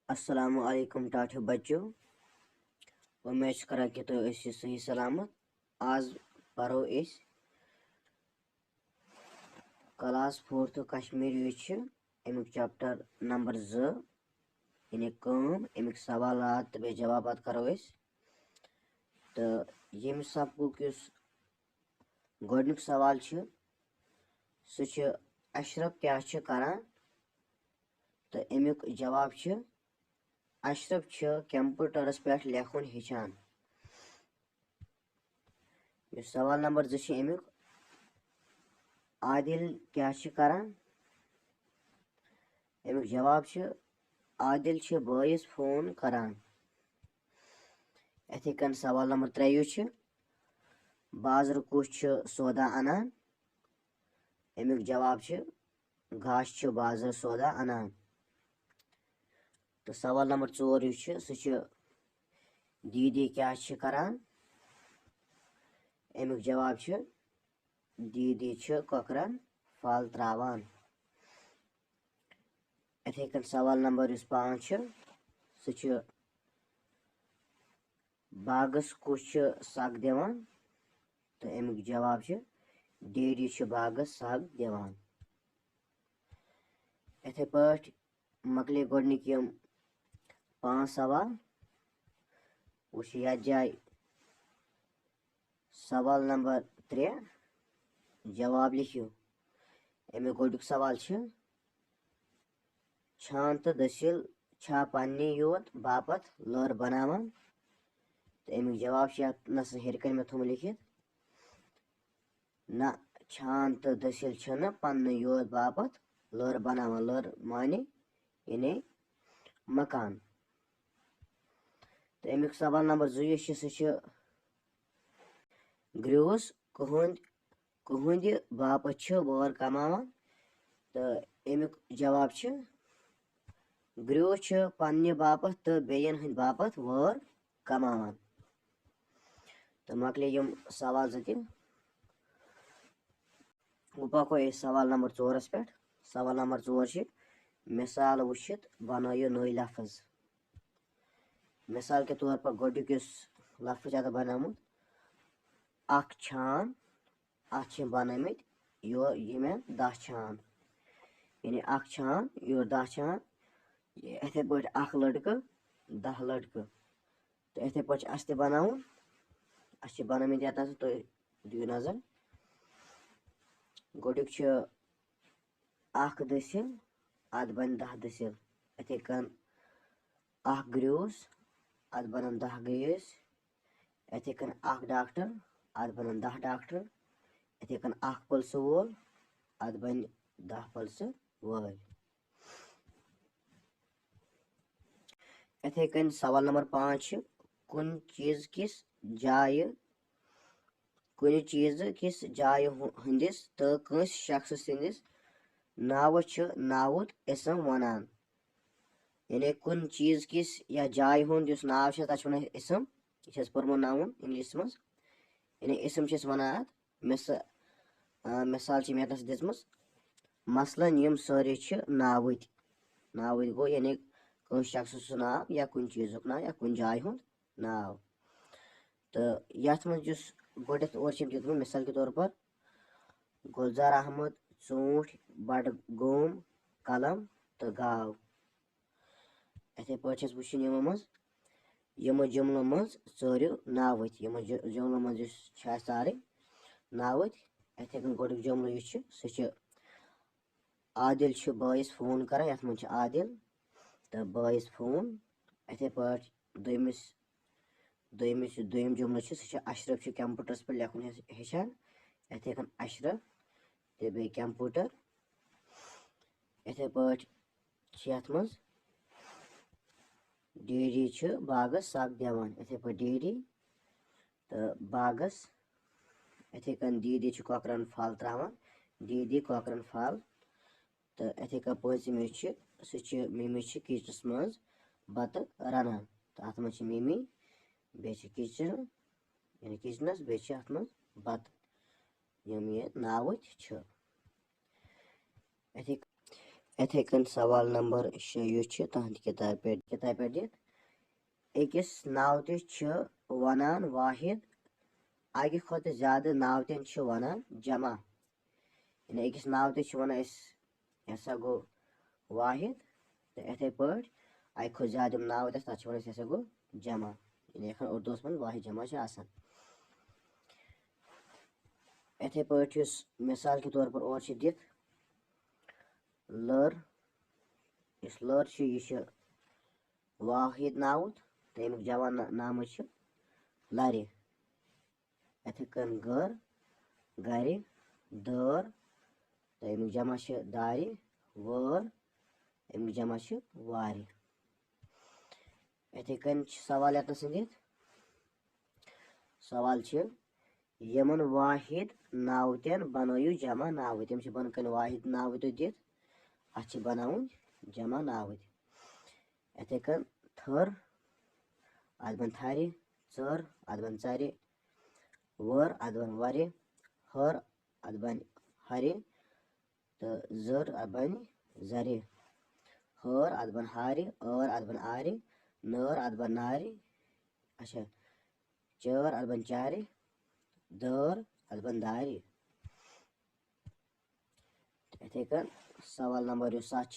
अस्सलामु अलैकुम टाठियों बच्चों। उम्मीद करा कि तो सही सलामत। आज पढ़ो इस क्लास 4 कश्मीरी अमुक चैप्टर नंबर 2 यानी काम अमुक सवालात तो बे जवाबात करो तो यम सबक गोडनुक सवाल सह अशरफ क्या करान तो अमुक जवाब अशरफ कंप्यूटरस पे लेखुन हेचान। सवाल नंबर 2 अमुक आदिल क्या करान अमुक जवाब आदिल बॉयस फोन करान। इथे कन सवाल नंबर 3 बाजार कुछ सौदा अनान अमुक जवाब घास बाजार सौदा अनान। तो सवाल नंबर 4 सह दीदी क्या करान अमुक जवाब दीदी ककरन फल त्रावान। इथे कन सवाल नंबर 5 सह बागस कुछ सग दिवान तो अमुक जवाब डेडी बागस सग दिवान। इथे पे मकले गोडनिक 5 सवाल वह यथ जाए सवाल नंबर 3 जवाब लिखियो। अमुक गोडुक सवाल छान तो दसिल छा पन्ने योत बापत लर बनावान तो अमुक जवाब नस हेरकन में थोम लिखित ना छान तो दसिल छन पन्ने योत बापत लर बनावान। लर माने यानी मकान। तो अमुक सवाल नंबर 2 सह ग्रोस कहद बापत वर कमावान तो अमुक जवाब ग्रोस पन्ने बापत तो बेयन हंद बापत वर कमावान। तो मकले यम सवाल जो पको सवाल नंबर 4 पे। सवाल नंबर 4 मिसाल वुचित बनायो नई लफ्ज। मिसाल के तौर पर गोडुक लफ्ज अत बनामुत अख छान अत बनमित ये मे 10 छान यानी अख छान योर 10 छान। इथे पे अख लड़का 10 लड़का तो इथे पे अस बनाउन अस बनमित ये तो दियो नजर गोडुक अख दसिल अत बन 10 दसिल। इथे कन अख ग्रोस अत बनन 10 ग्रेस। इथे कन अख डॉक्टर अत बनन 10 डॉक्टर। इथे कन अख पुलिस वोल अत बन 10 पुलिस वोल। इथे कन सवाल नंबर 5 कुन चीज किस जाय हंदिस तो कंस शख्स सिंदिस नावस नावुत इसम वनान। यानी कुन चीज किस या जाय हुंद युस नाव तथ वन इसम यह पर्मो नाउन इंग्लिश मज यानी इसम वनान मिसाल मे तस दिम मसलन यम सारे नावत नावत गो यानी कंस शख्स नाव या कुन चीजुक नाव या कुन जाय हुंद नाव। तो यथ मज गोडथ और दितमुत मिसाल के तौर पर गुलजार अहमद चूंठ बडगोम कलम तो गाव। इथे पे वुचन यमो मज यमो जुमलों मज चोरियो नावत यमो जुमलों मज सारे नावत। इथे कन गोडुक जुमलो यह सह आदिल बॉयस फोन करान यथ मज आदिल तो बॉयस फोन। इथे पे दोयम जुमलो सह अशरफ कंप्यूटरस पे लेखुन हेचान। इथे कन अशरफ तो बे कंप्यूटर। इथे पे यथ मज डेडी बागस सग दिवान। इथे पे डेडी तो बागस। इथे कन दीदी कॉकरन फल त्रावान दीदी कॉकरन फल। तो इथे कन पचम सह मिमी किचनस मज बत रनान तो अत मज मिमी बे किचन यानी किचनस बे अत मज बत यम ये नावत। इथे कन सवाल नंबर 6 यु तुहद किताब पे दित अकिस नावतिस वनान वाहिद अकि खुद ज्यादा नावतन वनान जमा यानी अकिस नावतिस वनान यसा गो वाहिद तो इथे पे अकि खुद ज्यादा नावत तथ वन यसा गो जमा यानी उर्दू मन वाहिद जमा आसान इथे पे मिसाल के तौर पर और दित लर इस लर यह वाहिद नावत तो अमुक जमा नाम लर इथे कन गर गर दर तो अमुक जमा दार वर अमुक जमा वार इथे कन सवाल यतनस दित सवाल यमन वाहिद नावतन बनयु जमा नावत यम बन कन वाहिद नावत दित अत बनावन जमा नावत इथे कन थर अत बन थर चर अत बन चर वर अत बन वर हर अत बन हर तो जर अत बन जर हर अत बन हार और अत बन आर नर अत बन नार अच्छा चर अत बन चार दर अत बन दार इथे कन सवाल नंबर 7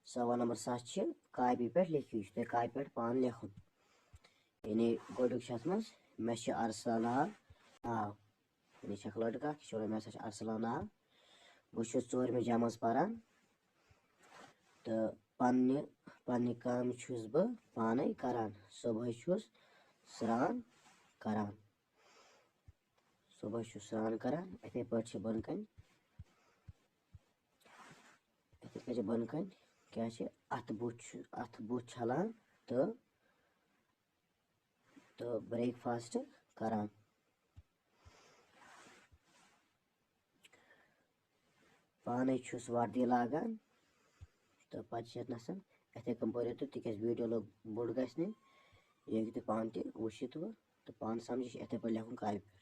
सवाल नंबर 7 कापी पे लिखियो तुम कापी पे पान लिखुन यानी गोडुक मज मे अरसलान नाव यानी लड़का मे अरसलान नाव बहुत 4 जमस पारान तो पन्ने काम बह पाने करान सुबह स्रान करान सुबह स्रान करान इथे पे बन कन क्या अत बुथ छलान तो ब्रेकफास्ट करान पाने वर्दी लागान तो पत्नस इथे कन पो तिक वीडियो लोग बोड़ ग ये पान वुशित तो पान समझ इथे पे लिखुन कापी पे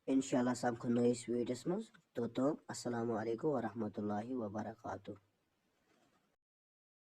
इंशाल्लाह सबको नईस वीडियोस मज तो अस्सलामु अलैकुम वरहमतुल्लाहि वबरकातुहू।